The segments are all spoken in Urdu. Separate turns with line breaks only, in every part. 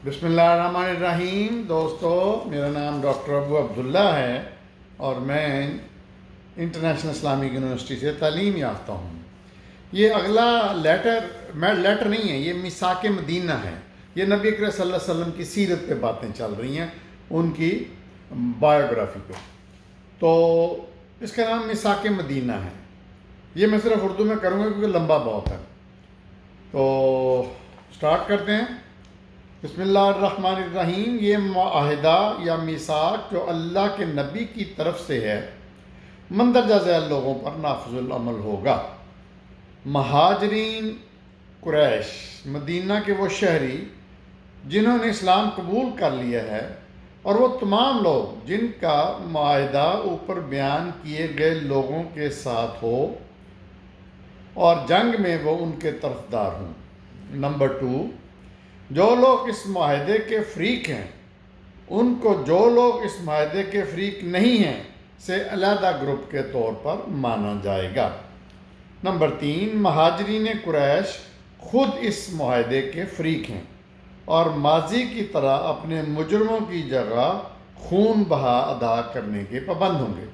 بسم اللہ الرحمن الرحیم۔ دوستو، میرا نام ڈاکٹر ابو عبداللہ ہے اور میں انٹرنیشنل اسلامک یونیورسٹی سے تعلیم یافتہ ہوں۔ یہ اگلا لیٹر نہیں ہے، یہ میثاق مدینہ ہے۔ یہ نبی اکرم صلی اللہ علیہ وسلم کی سیرت پہ باتیں چل رہی ہیں، ان کی بایوگرافی پہ۔ تو اس کا نام میثاق مدینہ ہے۔ یہ میں صرف اردو میں کروں گا کیونکہ لمبا بہت ہے۔ تو سٹارٹ کرتے ہیں۔ بسم اللہ الرحمن الرحیم۔ یہ معاہدہ یا میثاق جو اللہ کے نبی کی طرف سے ہے، مندرجہ ذیل لوگوں پر نافذ العمل ہوگا۔ مہاجرین قریش، مدینہ کے وہ شہری جنہوں نے اسلام قبول کر لیا ہے، اور وہ تمام لوگ جن کا معاہدہ اوپر بیان کیے گئے لوگوں کے ساتھ ہو اور جنگ میں وہ ان کے طرفدار ہوں۔ نمبر 2، جو لوگ اس معاہدے کے فریق ہیں ان کو جو لوگ اس معاہدے کے فریق نہیں ہیں سے علیحدہ گروپ کے طور پر مانا جائے گا۔ نمبر 3، مہاجرین قریش خود اس معاہدے کے فریق ہیں اور ماضی کی طرح اپنے مجرموں کی جگہ خون بہا ادا کرنے کے پابند ہوں گے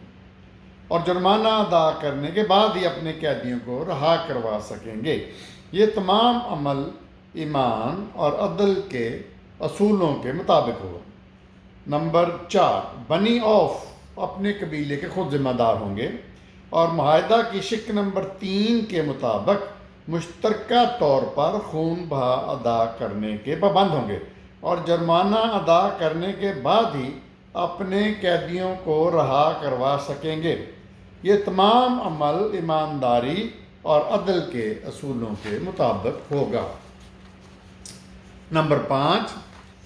اور جرمانہ ادا کرنے کے بعد ہی اپنے قیدیوں کو رہا کروا سکیں گے۔ یہ تمام عمل ایمان اور عدل کے اصولوں کے مطابق ہوگا۔ نمبر 4، بنی اوف اپنے قبیلے کے خود ذمہ دار ہوں گے اور معاہدہ کی شق نمبر 3 کے مطابق مشترکہ طور پر خون بہا ادا کرنے کے پابند ہوں گے اور جرمانہ ادا کرنے کے بعد ہی اپنے قیدیوں کو رہا کروا سکیں گے۔ یہ تمام عمل ایمانداری اور عدل کے اصولوں کے مطابق ہوگا۔ نمبر 5،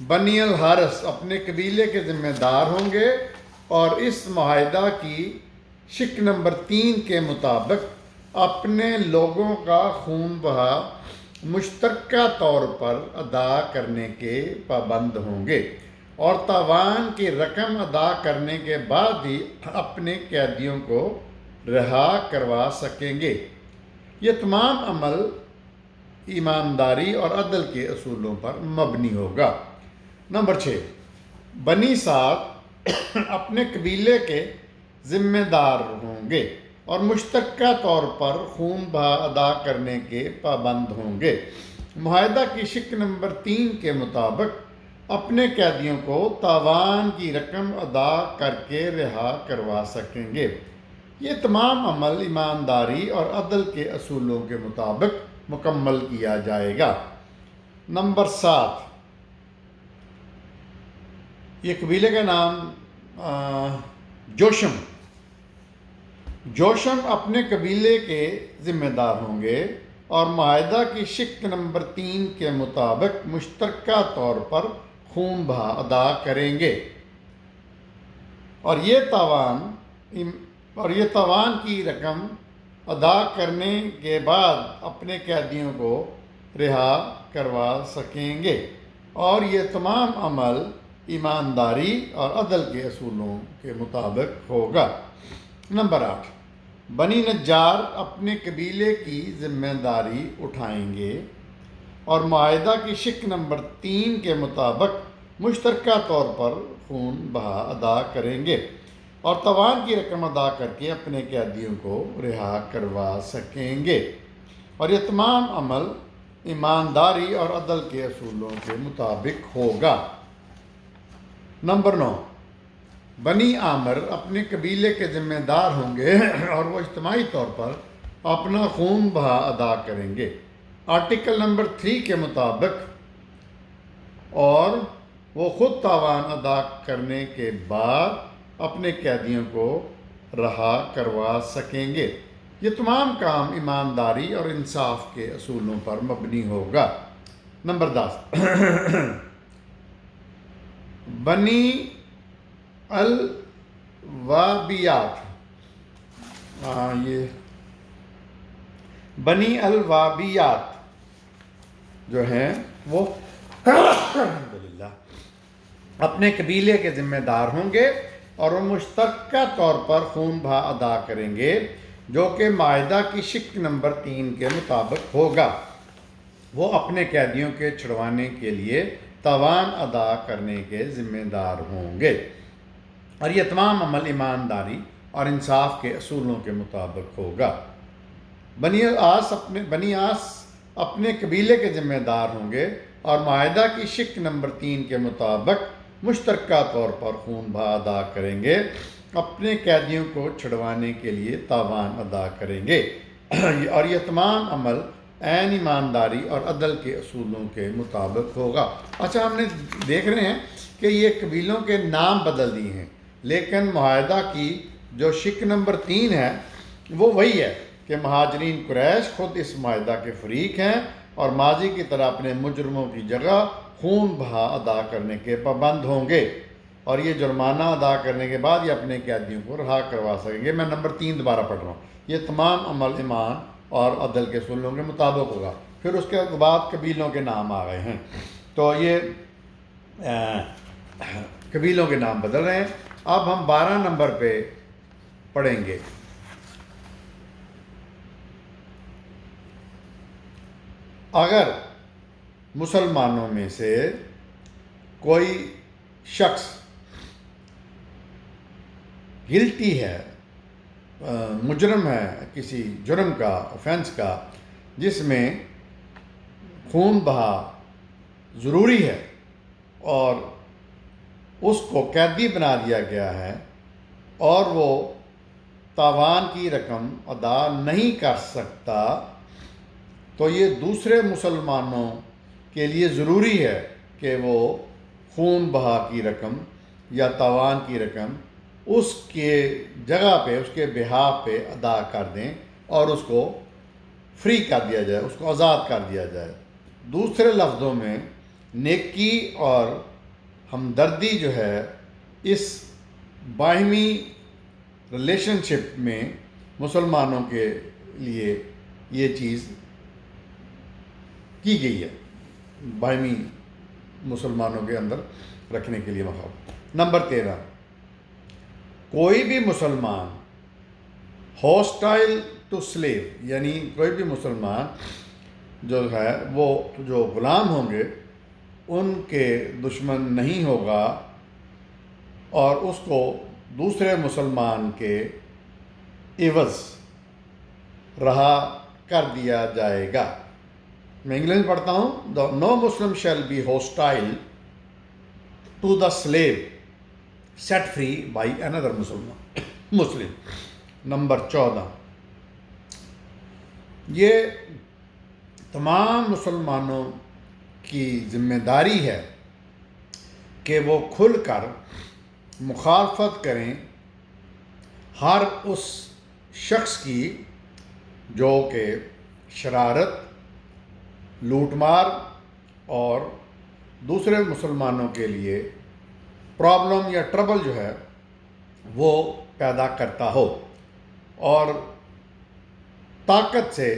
بنی الحارث اپنے قبیلے کے ذمہ دار ہوں گے اور اس معاہدہ کی شق نمبر 3 کے مطابق اپنے لوگوں کا خون بہا مشترکہ طور پر ادا کرنے کے پابند ہوں گے اور تاوان کی رقم ادا کرنے کے بعد ہی اپنے قیدیوں کو رہا کروا سکیں گے۔ یہ تمام عمل ایمانداری اور عدل کے اصولوں پر مبنی ہوگا۔ نمبر 6، بنی سعد اپنے قبیلے کے ذمہ دار ہوں گے اور مشترکہ طور پر خون بہا ادا کرنے کے پابند ہوں گے۔ معاہدہ کی شق نمبر 3 کے مطابق اپنے قیدیوں کو تاوان کی رقم ادا کر کے رہا کروا سکیں گے۔ یہ تمام عمل ایمانداری اور عدل کے اصولوں کے مطابق مکمل کیا جائے گا۔ نمبر 7، یہ قبیلے کا نام جوشم اپنے قبیلے کے ذمہ دار ہوں گے اور معاہدہ کی شق نمبر 3 کے مطابق مشترکہ طور پر خون بہا ادا کریں گے اور یہ تاوان کی رقم ادا کرنے کے بعد اپنے قیدیوں کو رہا کروا سکیں گے، اور یہ تمام عمل ایمانداری اور عدل کے اصولوں کے مطابق ہوگا۔ نمبر 8، بنی نجار اپنے قبیلے کی ذمہ داری اٹھائیں گے اور معاہدہ کی شق نمبر 3 کے مطابق مشترکہ طور پر خون بہا ادا کریں گے اور تاوان کی رقم ادا کر کے اپنے قیدیوں کو رہا کروا سکیں گے، اور یہ تمام عمل ایمانداری اور عدل کے اصولوں کے مطابق ہوگا۔ نمبر 9، بنی عامر اپنے قبیلے کے ذمہ دار ہوں گے اور وہ اجتماعی طور پر اپنا خون بہا ادا کریں گے آرٹیکل نمبر 3 کے مطابق، اور وہ خود تاوان ادا کرنے کے بعد اپنے قیدیوں کو رہا کروا سکیں گے۔ یہ تمام کام ایمانداری اور انصاف کے اصولوں پر مبنی ہوگا۔ نمبر 10، بنی الوابیات جو ہیں وہ الحمدللہ اپنے قبیلے کے ذمہ دار ہوں گے اور وہ مشترکہ طور پر خون بہا ادا کریں گے، جو کہ معاہدہ کی شق نمبر 3 کے مطابق ہوگا۔ وہ اپنے قیدیوں کے چھڑوانے کے لیے تاوان ادا کرنے کے ذمہ دار ہوں گے، اور یہ تمام عمل ایمانداری اور انصاف کے اصولوں کے مطابق ہوگا۔ بنی آس اپنے قبیلے کے ذمہ دار ہوں گے اور معاہدہ کی شق نمبر 3 کے مطابق مشترکہ طور پر خون بہا ادا کریں گے، اپنے قیدیوں کو چھڑوانے کے لیے تاوان ادا کریں گے، اور یہ تمام عمل عین ایمانداری اور عدل کے اصولوں کے مطابق ہوگا۔ اچھا، ہم نے دیکھ رہے ہیں کہ یہ قبیلوں کے نام بدل دیے ہیں، لیکن معاہدہ کی جو شق نمبر 3 ہے وہ وہی ہے کہ مہاجرین قریش خود اس معاہدہ کے فریق ہیں اور ماضی کی طرح اپنے مجرموں کی جگہ خون بہا ادا کرنے کے پابند ہوں گے، اور یہ جرمانہ ادا کرنے کے بعد یہ اپنے قیدیوں کو رہا کروا سکیں گے۔ میں نمبر 3 دوبارہ پڑھ رہا ہوں، یہ تمام عمل ایمان اور عدل کے اصولوں کے مطابق ہوگا۔ پھر اس کے بعد قبیلوں کے نام آ گئے ہیں، تو یہ قبیلوں کے نام بدل رہے ہیں۔ اب ہم 12 نمبر پہ پڑھیں گے۔ اگر مسلمانوں میں سے کوئی شخص گلٹی ہے، مجرم ہے کسی جرم کا، آفینس کا، جس میں خون بہا ضروری ہے اور اس کو قیدی بنا دیا گیا ہے اور وہ تاوان کی رقم ادا نہیں کر سکتا، تو یہ دوسرے مسلمانوں کے لیے ضروری ہے کہ وہ خون بہا کی رقم یا تاوان کی رقم اس کے جگہ پہ، اس کے بہاف پہ ادا کر دیں اور اس کو فری کر دیا جائے، اس کو آزاد کر دیا جائے۔ دوسرے لفظوں میں نیکی اور ہمدردی جو ہے اس باہمی ریلیشن شپ میں مسلمانوں کے لیے یہ چیز کی گئی ہے، باہمی مسلمانوں کے اندر رکھنے کے لیے مخالف۔ نمبر 13، کوئی بھی مسلمان ہاسٹائل ٹو سلیو، یعنی کوئی بھی مسلمان جو ہے وہ جو غلام ہوں گے ان کے دشمن نہیں ہوگا اور اس کو دوسرے مسلمان کے عوض رہا کر دیا جائے گا۔ میں انگلش میں پڑھتا ہوں، no Muslim shall be hostile to the slave set free by another Muslim. Number 14، یہ تمام مسلمانوں کی ذمہ داری ہے کہ وہ کھل کر مخالفت کریں ہر اس شخص کی جو کہ شرارت، لوٹ مار اور دوسرے مسلمانوں کے لیے پرابلم یا ٹربل جو ہے وہ پیدا کرتا ہو اور طاقت سے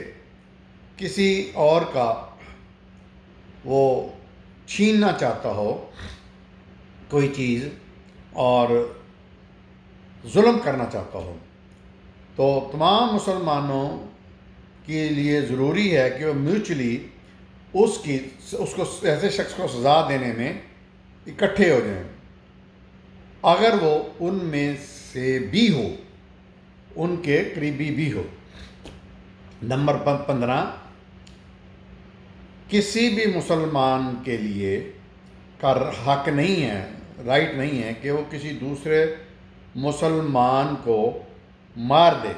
کسی اور کا وہ چھیننا چاہتا ہو کوئی چیز اور ظلم کرنا چاہتا ہو، تو تمام مسلمانوں کے لیے ضروری ہے کہ وہ میوچلی اس کو ایسے شخص کو سزا دینے میں اکٹھے ہو جائیں، اگر وہ ان میں سے بھی ہو، ان کے قریبی بھی ہو۔ نمبر 15، کسی بھی مسلمان کے لیے کا حق نہیں ہے، رائٹ نہیں ہے کہ وہ کسی دوسرے مسلمان کو مار دے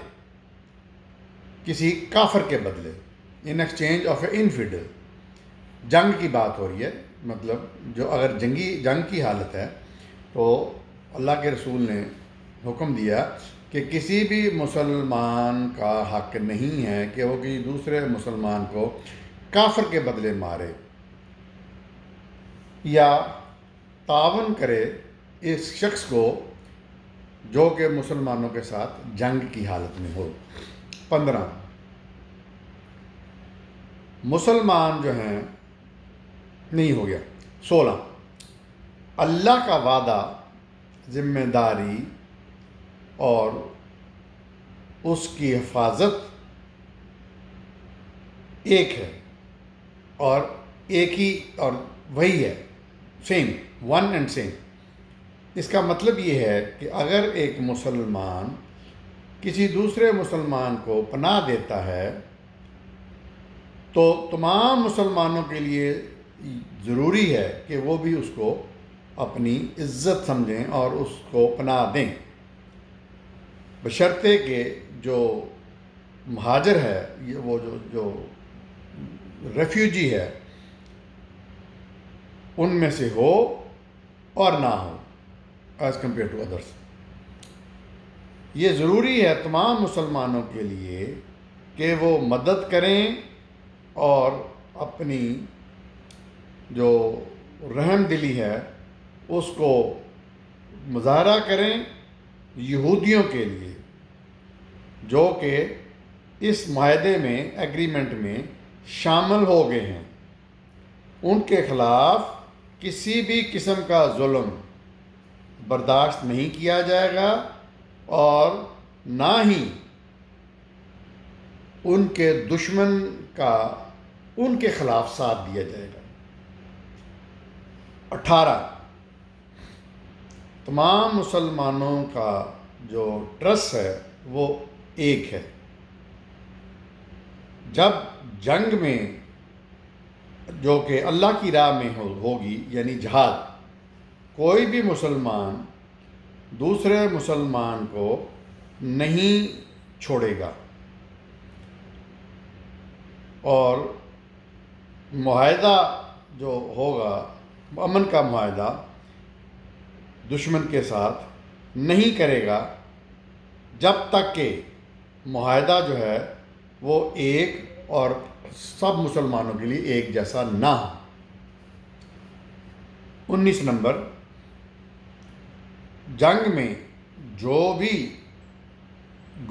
کسی کافر کے بدلے، ان ایکسچینج آف اے انفیڈل۔ جنگ کی بات ہو رہی ہے، مطلب جو اگر جنگ کی حالت ہے تو اللہ کے رسول نے حکم دیا کہ کسی بھی مسلمان کا حق نہیں ہے کہ وہ کسی دوسرے مسلمان کو کافر کے بدلے مارے یا تعاون کرے اس شخص کو جو کہ مسلمانوں کے ساتھ جنگ کی حالت میں ہو۔ 15، مسلمان جو ہیں نہیں ہو گیا۔ 16، اللہ کا وعدہ، ذمہ داری اور اس کی حفاظت ایک ہے اور ایک ہی اور وہی ہے سیم، ون اینڈ سیم۔ اس کا مطلب یہ ہے کہ اگر ایک مسلمان کسی دوسرے مسلمان کو پناہ دیتا ہے تو تمام مسلمانوں کے لیے ضروری ہے کہ وہ بھی اس کو اپنی عزت سمجھیں اور اس کو پناہ دیں، بشرطے کہ جو مہاجر ہے، وہ جو ریفیوجی ہے، ان میں سے ہو اور نہ ہو ایز کمپیئر ٹو ادرس۔ یہ ضروری ہے تمام مسلمانوں کے لیے کہ وہ مدد کریں اور اپنی جو رحم دلی ہے اس کو مظاہرہ کریں یہودیوں کے لیے، جو کہ اس معاہدے میں، ایگریمنٹ میں شامل ہو گئے ہیں۔ ان کے خلاف کسی بھی قسم کا ظلم برداشت نہیں کیا جائے گا اور نہ ہی ان کے دشمن کا ان کے خلاف ساتھ دیا جائے گا۔ 18، تمام مسلمانوں کا جو ٹرسٹ ہے وہ ایک ہے۔ جب جنگ میں جو کہ اللہ کی راہ میں ہوگی، یعنی جہاد، کوئی بھی مسلمان دوسرے مسلمان کو نہیں چھوڑے گا، اور معاہدہ جو ہوگا، امن کا معاہدہ دشمن کے ساتھ نہیں کرے گا جب تک کہ معاہدہ جو ہے وہ ایک اور سب مسلمانوں کے لیے ایک جیسا نہ ہو۔ 19 نمبر، جنگ میں جو بھی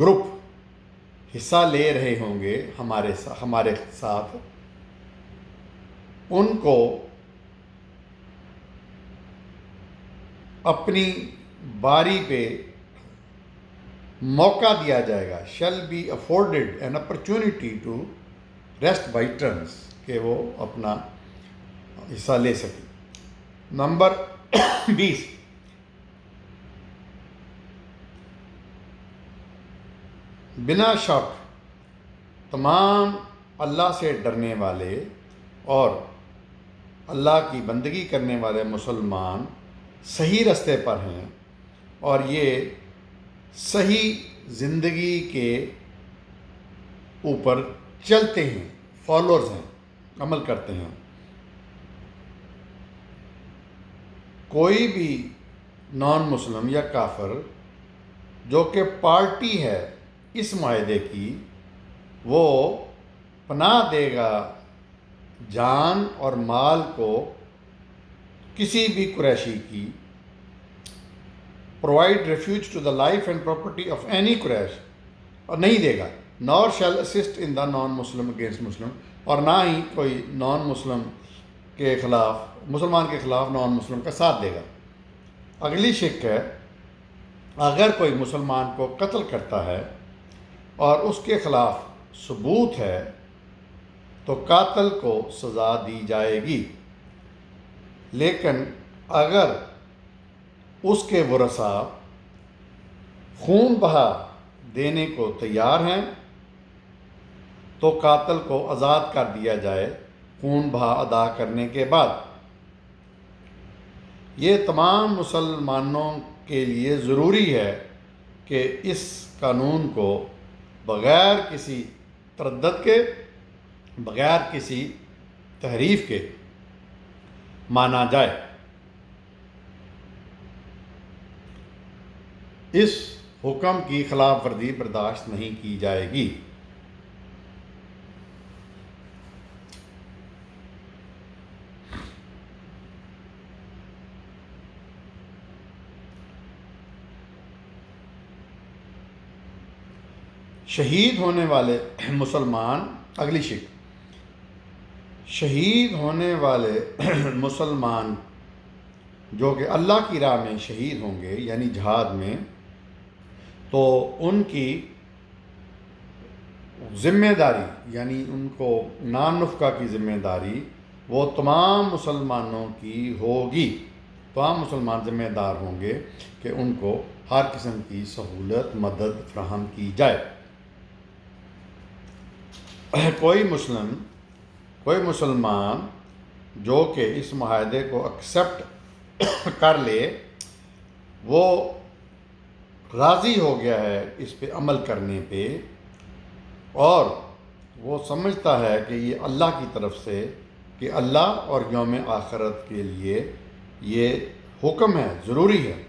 گروپ حصہ لے رہے ہوں گے ہمارے ساتھ، ان کو اپنی باری پہ موقع دیا جائے گا، shall be afforded an opportunity to rest by turns، کہ وہ اپنا حصہ لے سکیں۔ نمبر 20، بنا شک تمام اللہ سے ڈرنے والے اور اللہ کی بندگی کرنے والے مسلمان صحیح راستے پر ہیں، اور یہ صحیح زندگی کے اوپر چلتے ہیں، فالوورز ہیں، عمل کرتے ہیں۔ کوئی بھی نان مسلم یا کافر جو کہ پارٹی ہے اس معاہدے کی، وہ پناہ دے گا جان اور مال کو کسی بھی قریشی کی، provide refuge to the life and property of any Quraysh، اور نہیں دے گا، nor shall assist in the non-Muslim against Muslim، اور نہ ہی کوئی نان مسلم کے خلاف، مسلمان کے خلاف نان مسلم کا ساتھ دے گا۔ اگلی شک ہے، اگر کوئی مسلمان کو قتل کرتا ہے اور اس کے خلاف ثبوت ہے تو قاتل کو سزا دی جائے گی، لیکن اگر اس کے ورثاء خون بہا دینے کو تیار ہیں تو قاتل کو آزاد کر دیا جائے خون بہا ادا کرنے کے بعد۔ یہ تمام مسلمانوں کے لیے ضروری ہے کہ اس قانون کو بغیر کسی تردد کے، بغیر کسی تحریف کے مانا جائے۔ اس حکم کی خلاف ورزی برداشت نہیں کی جائے گی۔ شہید ہونے والے مسلمان، اگلی شک، شہید ہونے والے مسلمان جو کہ اللہ کی راہ میں شہید ہوں گے، یعنی جہاد میں، تو ان کی ذمہ داری، یعنی ان کو نان نفقہ کی ذمہ داری وہ تمام مسلمانوں کی ہوگی. تمام مسلمان ذمہ دار ہوں گے کہ ان کو ہر قسم کی سہولت مدد فراہم کی جائے. کوئی مسلمان جو کہ اس معاہدے کو ایکسیپٹ کر لے، وہ راضی ہو گیا ہے اس پہ عمل کرنے پہ، اور وہ سمجھتا ہے کہ یہ اللہ کی طرف سے، کہ اللہ اور یوم آخرت کے لیے یہ حکم ہے، ضروری ہے.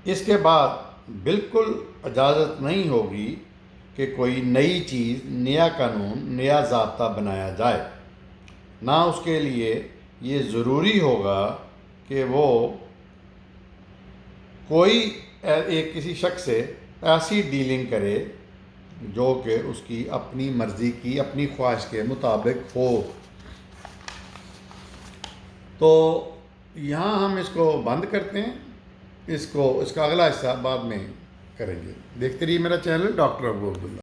اس کے بعد بالکل اجازت نہیں ہوگی کہ کوئی نئی چیز، نیا قانون، نیا ضابطہ بنایا جائے. نہ اس کے لیے یہ ضروری ہوگا کہ وہ کوئی کسی شخص سے ایسی ڈیلنگ کرے جو کہ اس کی اپنی مرضی کی، اپنی خواہش کے مطابق ہو. تو یہاں ہم اس کو بند کرتے ہیں. اس کا اگلا حصہ بعد میں کریں گے. دیکھتے رہیے میرا چینل ڈاکٹر ابو عبداللہ.